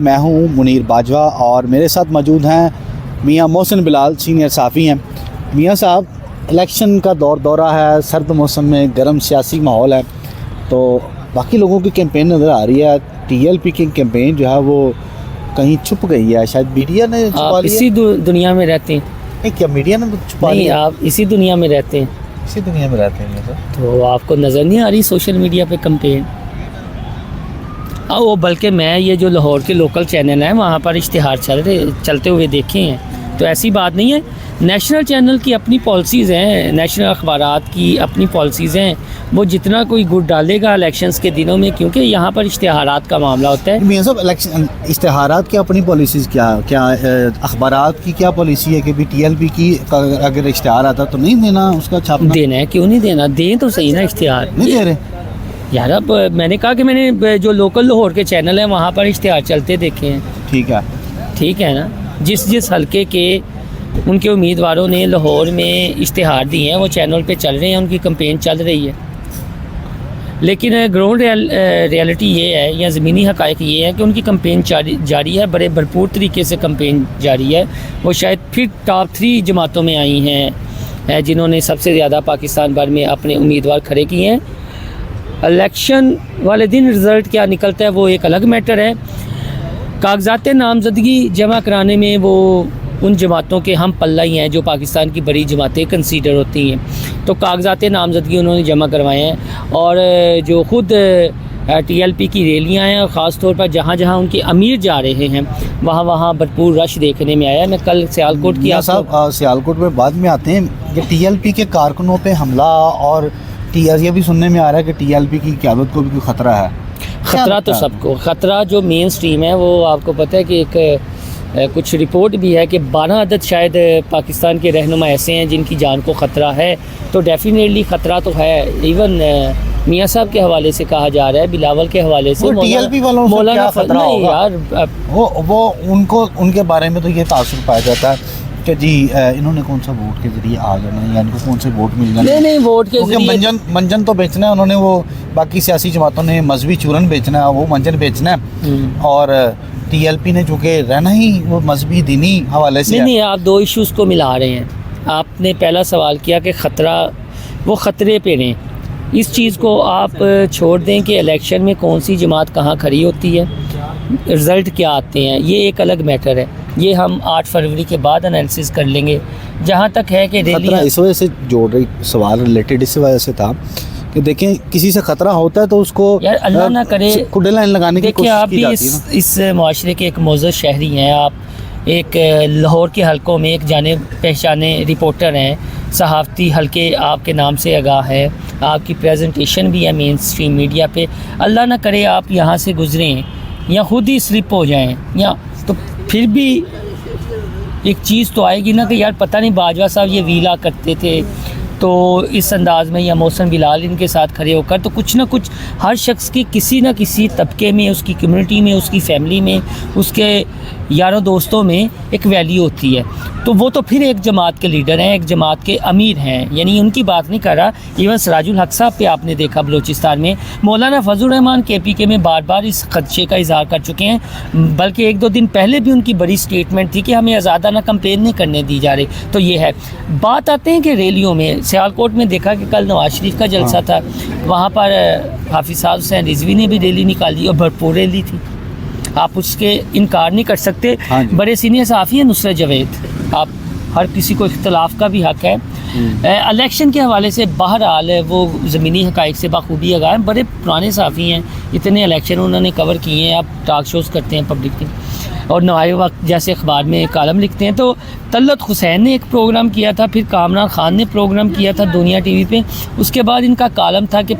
मैं हूं मुनीर बाजवा और मेरे साथ मौजूद हैं मियां मोहसिन बिलाल, सीनियर सहाफ़ी हैं। मियां साहब, इलेक्शन का दौरा है, सर्द मौसम में गर्म सियासी माहौल है, तो बाकी लोगों की कैंपेन नज़र आ रही है। टीएलपी की कैंपेन जो है वो कहीं छुप गई है, शायद मीडिया ने छुपा लिया। इसी दुनिया में रहते हैं। नहीं, क्या मीडिया ने छुपा नहीं, लिया? आप इसी दुनिया में रहते हैं इसी दुनिया में रहते हैं सर। तो आपको नज़र नहीं आ रही सोशल मीडिया पे कैंपेन? वो बल्कि मैं ये जो लाहौर के लोकल चैनल हैं वहाँ पर इश्तिहार चलते हुए देखे हैं, तो ऐसी बात नहीं है। नेशनल चैनल की अपनी पॉलिसीज़ हैं, नेशनल अखबारात की अपनी पॉलिसीज़ हैं, वो जितना कोई गुड़ डालेगा इलेक्शंस के दिनों में, क्योंकि यहाँ पर इश्तिहारात का मामला होता है। मियां साहब, इलेक्शन इश्तिहारात की अपनी पॉलिसीज़ क्या अखबारात की क्या पॉलिसी है कि भी टीएलपी की अगर इश्तिहार आता तो नहीं देना, उसका छापना देना है, क्यों नहीं देना? दें तो सही ना इश्तिहार। नहीं दे रहे यार अब मैंने कहा कि मैंने जो लोकल लाहौर के चैनल हैं वहाँ पर इश्तिहार चलते देखे हैं। ठीक है ना, जिस हलके के उनके उम्मीदवारों ने लाहौर में इश्तिहार दिए हैं वो चैनल पे चल रहे हैं, उनकी कैंपेन चल रही है। लेकिन ग्राउंड रियलिटी ये है या ज़मीनी हक़ाइक़ ये है कि उनकी कैंपेन जारी है, बड़े भरपूर तरीके से कैंपेन जारी है। वो शायद फिर टॉप 3 जमातों में आई हैं जिन्होंने सबसे ज़्यादा पाकिस्तान भर में अपने उम्मीदवार खड़े किए हैं। इलेक्शन वाले दिन रिज़ल्ट क्या निकलता है वो एक अलग मैटर है। कागजात नामज़दगी जमा कराने में वो उन जमातों के हम पल्ला ही हैं जो पाकिस्तान की बड़ी जमातें कंसीडर होती हैं, तो कागजात नामज़दगी उन्होंने जमा करवाए हैं। और जो ख़ुद टीएलपी की रैलियाँ हैं, और ख़ास तौर पर जहाँ जहाँ उनके अमीर जा रहे हैं वहाँ वहाँ भरपूर रश देखने में आया। मैं कल सियालकोट की सियालकोट में बाद में आते हैं कि टीएलपी के कारकुनों पे हमला, और ये भी सुनने में आ रहा है कि टीएलपी की क़यादत को भी कोई ख़तरा है। ख़तरा तो सबको, ख़तरा जो मेन स्ट्रीम है वो आपको पता है कि एक कुछ रिपोर्ट भी है कि 12 अदद शायद पाकिस्तान के रहनुमा ऐसे हैं जिनकी जान को ख़तरा है, तो डेफिनेटली ख़तरा तो है। इवन मियां साहब के हवाले से कहा जा रहा है, बिलावल के हवाले से, टीएलपी वालों से क्या खतरा होगा? यार वो उनके बारे में तो ये तासुर पाया जाता है कि जी इन्होंने कौन सा वोट के जरिए आ जाना है, या इनको कौन से वोट मिल जाना है। नहीं, वोट के जरिए मंजन तो बेचना है उन्होंने, वो बाकी सियासी जमातों ने मजहबी चूरन बेचना है, वो मंजन बेचना है। और टीएलपी ने चूँकि रहना ही वो मजहबी दीनी हवाले से नहीं, आप दो इश्यूज़ को मिला रहे हैं। आपने पहला सवाल किया कि ख़तरा, वो ख़तरे पे रहें। इस चीज़ को आप छोड़ दें कि इलेक्शन में कौन सी जमात कहाँ खड़ी होती है, रिज़ल्ट क्या आते हैं, ये एक अलग मैटर है। ये हम 8 फरवरी के बाद एनालिसिस कर लेंगे। जहाँ तक है कि खतरा इस वजह से जोड़ रही सवाल रिलेटेड इस वजह से था कि देखें किसी से ख़तरा होता है तो उसको यार अल्लाह ना करे कुंडे लाइन लगाने की कोशिश की जाती है ना। इस माशरे के एक मोअज़्ज़ज़ शहरी हैं, आप एक लाहौर के हलकों में एक जाने पहचाने रिपोर्टर हैं, सहाफ़ती हलके आपके नाम से आगाह है, आपकी प्रेजेंटेशन भी है मेन स्ट्रीम मीडिया पे। अल्लाह ना करे आप यहाँ से गुज़रें या ख़ुद ही स्लिप हो जाएँ, या तो फिर भी एक चीज़ तो आएगी ना कि यार पता नहीं बाजवा साहब ये वीला करते थे, तो इस अंदाज़ में, या मोहसिन बिलाल इनके साथ खड़े होकर, तो कुछ ना कुछ हर शख्स की किसी न किसी तबके में, उसकी कम्युनिटी में, उसकी फैमिली में, उसके यारों दोस्तों में एक वैल्यू होती है। तो वो तो फिर एक जमात के लीडर हैं, एक जमात के अमीर हैं, यानी उनकी बात नहीं कर रहा। इवन सिराजुल हक साहब पे आपने देखा बलूचिस्तान में, मौलाना फजलुर रहमान KPK में बार बार इस खदशे का इजहार कर चुके हैं, बल्कि 1-2 दिन पहले भी उनकी बड़ी स्टेटमेंट थी कि हमें आज़ादाना कंपेन नहीं करने दी जा रही। तो ये है। बात आते हैं कि रैलियों में, सियालकोट में देखा कि कल नवाज शरीफ का जलसा था, वहाँ पर हाफिज़ साहब हुसैन रिजवी ने भी रैली निकाली और भरपूर रैली थी, आप उसके इनकार नहीं कर सकते। बड़े सीनियर सहाफ़ी हैं नुसरत जवेद, आप हर किसी को इख्तलाफ का भी हक़ है। इलेक्शन के हवाले से बहरहाल वो ज़मीनी हक़ाइक़ से बाखूबी आगाह हैं, बड़े पुराने सहाफ़ी हैं, इतने इलेक्शन उन्होंने कवर किए हैं। आप टॉक शोज़ करते हैं पब्लिकली और नवाए वक्त जैसे अखबार में कालम लिखते हैं। तो तलत हुसैन ने एक प्रोग्राम किया था, फिर कामरान ख़ान ने प्रोग्राम किया था दुनिया TV पे। उसके बाद इनका कालम था कि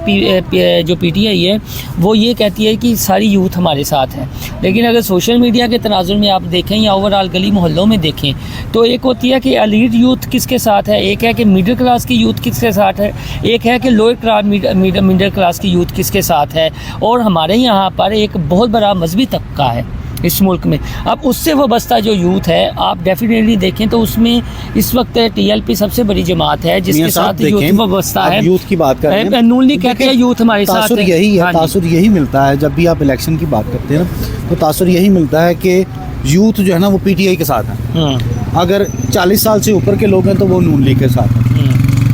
जो PTI है वो ये कहती है कि सारी यूथ हमारे साथ है। लेकिन अगर सोशल मीडिया के तनाजुर में आप देखें या ओवरऑल गली मोहल्लों में देखें, तो एक होती है कि एलीट यूथ किसके साथ है, एक है कि मिडिल क्लास की यूथ किसके साथ है, एक है कि लोअर क्लास मिडिल क्लास की यूथ किसके साथ है। और हमारे यहाँ पर एक बहुत बड़ा मजहबी तबका है, इस मुल्क में। अब उससे वाबस्ता जो यूथ है आप डेफिनेटली देखें तो उसमें इस वक्त TLP सबसे बड़ी जमात है जिसके मियां साहब साथ यूथ देखें, वाबस्ता आप है। यूथ की बात कर रहे हैं, नून लीग कहते हैं यूथ हमारे साथ तासुर है। यही है, हाँ जी। तासुर यही मिलता है जब भी आप इलेक्शन की बात करते हैं ना, तो तासुर यही मिलता है कि यूथ जो है ना वो PTI के साथ है। अगर 40 साल से ऊपर के लोग हैं तो वो नून लीग के साथ है।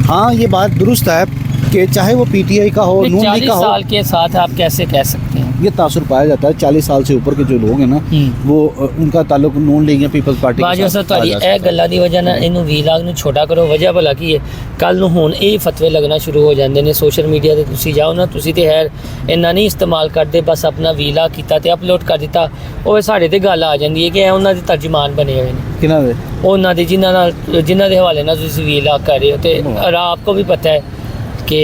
हाँ, ये बात दुरुस्त है कि चाहे वो PTI का हो, नून लीग 40 का हो, साल के साथ आप कैसे कह सकते हैं? ये तासुर पाया जाता है। 40 साल से ऊपर के जो लोग हैं ना वो उनका ताल्लुक नून लीग या पीपल्स पार्टी के बाजो साथ सर ਤੁਹਾਡੀ पाया जा ਇਹ सकता है। ਗੱਲਾਂ ਦੀ ਵਜ੍ਹਾ ਨਾਲ ਇਹਨੂੰ ਵੀਲਾਗ ਨੂੰ ਛੋਟਾ ਕਰੋ। ਵਜ੍ਹਾ ਭਲਾ ਕੀ ਹੈ, ਕੱਲ ਨੂੰ ਹੁਣ ਇਹ ਫਤਵੇ ਲੱਗਣਾ ਸ਼ੁਰੂ ਹੋ ਜਾਂਦੇ ਨੇ ਸੋਸ਼ਲ ਮੀਡੀਆ ਤੇ। ਤੁਸੀਂ ਜਾਓ ਨਾ, ਤੁਸੀਂ ਤੇ ਖੈਰ ਇੰਨਾ ਨਹੀਂ ਇਸਤੇਮਾਲ ਕਰਦੇ, ਬਸ ਆਪਣਾ ਵੀਲਾਗ ਕੀਤਾ ਤੇ ਅਪਲੋਡ ਕਰ ਦਿੱਤਾ, ਉਹ ਸਾਡੇ ਤੇ ਗੱਲ ਆ ਜਾਂਦੀ ਹੈ ਕਿ ਇਹ ਉਹਨਾਂ ਦੇ ਤਰਜਮਾਨ ਬਣੇ ਹੋਏ ਨੇ, किना दे ਉਹਨਾਂ ਦੇ ਜਿਨ੍ਹਾਂ ਦੇ ਹਵਾਲੇ ਨਾਲ ਤੁਸੀਂ ਵੀਲਾਗ ਕਰ ਰਹੇ ਹੋ। ਤੇ और आपको भी पता है कि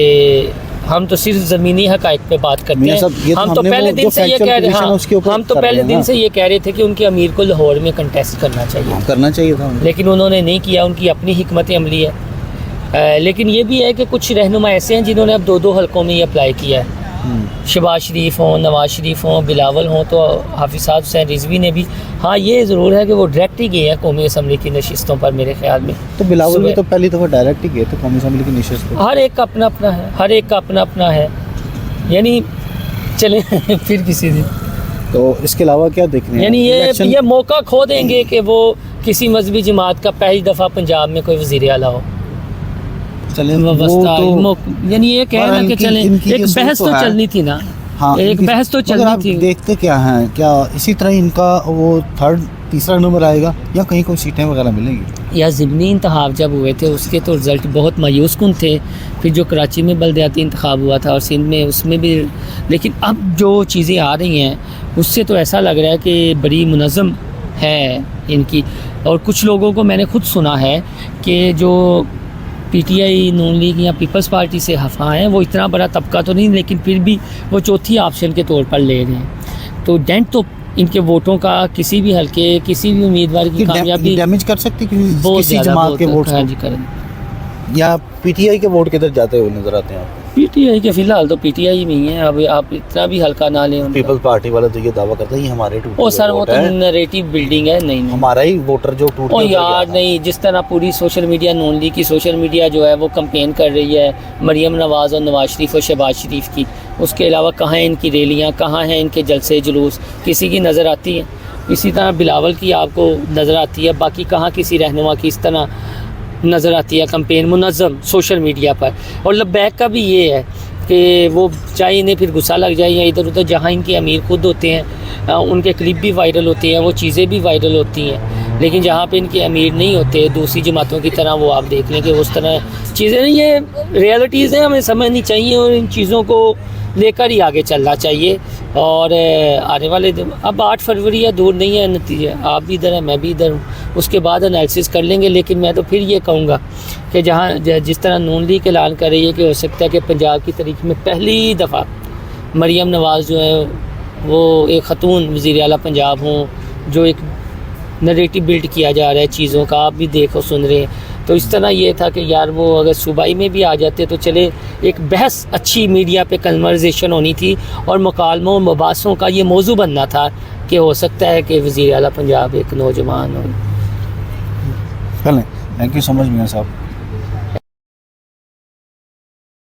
हम तो सिर्फ ज़मीनी हक़ाइक़ पे बात करते मियां हैं। साहब, ये तो हम तो हमने पहले वो दिन जो से ये factual कह रहे position है उसके हैं, ऊपर हम तो कर पहले रहे हैं दिन ना। से ये कह रहे थे कि उनके अमीर को लाहौर में कंटेस्ट करना चाहिए, करना चाहिए था उन्हें। लेकिन उन्होंने नहीं किया। उनकी अपनी हिकमत अमली है। लेकिन ये भी है कि कुछ रहनुमा ऐसे हैं जिन्होंने अब 2-2 हलकों में ये अप्लाई किया है। शहबाज शरीफ हों, नवाज शरीफ हों, बिलावल हों, तो हाफिज़ साहब हुसैन रिजवी ने भी। हाँ, ये ज़रूर है कि वो डायरेक्ट ही गए हैं कौमी असम्बली की नशिस्तों पर मेरे ख्याल में। तो बिलावल भी तो पहली दफ़ा डायरेक्ट ही गए थे कौमी असम्बली की नशिस्त पे। हर एक का अपना अपना है, हर एक का अपना अपना है, यानी चले फिर किसी दिन। तो इसके अलावा क्या देखने हैं? यानी इलेक्शन- ये मौका खो देंगे कि वो किसी मजहबी जमात का पहली दफ़ा पंजाब में कोई वज़ीर आला हो। चलें, वो वाबस्ता तो यानी ये कहना कि इनकी- चलें, इनकी एक ये सोच बहस तो तो है। चलनी थी ना। हाँ, एक इनकी- बहस तो मगर चलनी आप थी। देखते क्या हैं, क्या इसी तरह इनका वो थर्ड तीसरा नंबर आएगा या कहीं कोई सीटें वगैरह मिलेंगी? या ज़िमनी इंतखाब जब हुए थे उसके तो रिज़ल्ट बहुत मायूस कुन थे। फिर जो कराची में बलदियाती इंतखाब हुआ था और सिंध में, उसमें भी। लेकिन अब जो चीज़ें आ रही हैं उससे तो ऐसा लग रहा है कि बड़ी मुनज़्ज़म है इनकी। और कुछ लोगों को मैंने खुद सुना है कि जो PTI, नून लीग या पीपल्स पार्टी से हफ़ा हैं, वो इतना बड़ा तबका तो नहीं, लेकिन फिर भी वो चौथी ऑप्शन के तौर पर ले रहे हैं। तो डेंट तो इनके वोटों का किसी भी हल्के, किसी भी उम्मीदवार की कामयाबी डैमेज कर सकती बहुत किसी ज़्यादा जमात के वोट हाँ जी करें। या PTI के वोट किधर जाते हुए नजर आते हैं आपको? PTI के फिलहाल तो PTI में ही है। अब आप इतना भी हल्का ना लें उनका। पीपल्स पार्टी वाले तो ये दावा करते हैं ये हमारे टूटे ओ हुए सर, वो वोट तो है, नरेटिव बिल्डिंग है। नहीं नहीं, हमारा ही वोटर जो टूट ओ के उधर यार गया था। नहीं, जिस तरह पूरी सोशल मीडिया, नून लीग की सोशल मीडिया जो है वो कंपेन कर रही है मरियम नवाज़ और नवाज शरीफ और शहबाज शरीफ की, उसके अलावा कहाँ हैं इनकी रैलियाँ, कहाँ हैं इनके जलसे जुलूस, किसी की नज़र आती है? इसी तरह बिलावल की आपको नज़र आती है, बाकी कहाँ किसी रहनुमा की इस तरह नज़र आती है कंपेन मुनज़्ज़म सोशल मीडिया पर। और लब्बैक का भी ये है कि वो चाहे इन्हें फिर गुस्सा लग जाए या इधर उधर, जहाँ इनके अमीर खुद होते हैं उनके क्लिप भी वायरल होते हैं, वो चीज़ें भी वायरल होती हैं। लेकिन जहाँ पे इनके अमीर नहीं होते, दूसरी जमातों की तरह, वो आप देख लें कि उस तरह चीज़ें नहीं, ये रियलिटीज़ हैं, हमें समझनी चाहिए और इन चीज़ों को लेकर ही आगे चलना चाहिए। और आने वाले दिन, अब 8 फरवरी है, दूर नहीं है नतीजा, आप भी इधर हैं, मैं भी इधर हूँ, उसके बाद एनालिसिस कर लेंगे। लेकिन मैं तो फिर ये कहूँगा कि जहाँ जिस तरह नून लीग ऐलान कर रही है कि हो सकता है कि पंजाब की तारीख में पहली दफ़ा मरियम नवाज़ जो है वो एक ख़तून वज़ीर आला पंजाब हों, जो एक नरेटिव बिल्ड किया जा रहा है चीज़ों का, आप भी देखो सुन रहे हैं। तो इस तरह ये था कि यार वो अगर सूबाई में भी आ जाते तो चले, एक बहस अच्छी मीडिया पे कन्वर्सेशन होनी थी और मुकालमों मुबासों का ये मौजू बनना था कि हो सकता है कि वज़ीर आला पंजाब एक नौजवान हो। चलें, थैंक यू सो मच मियां साहब।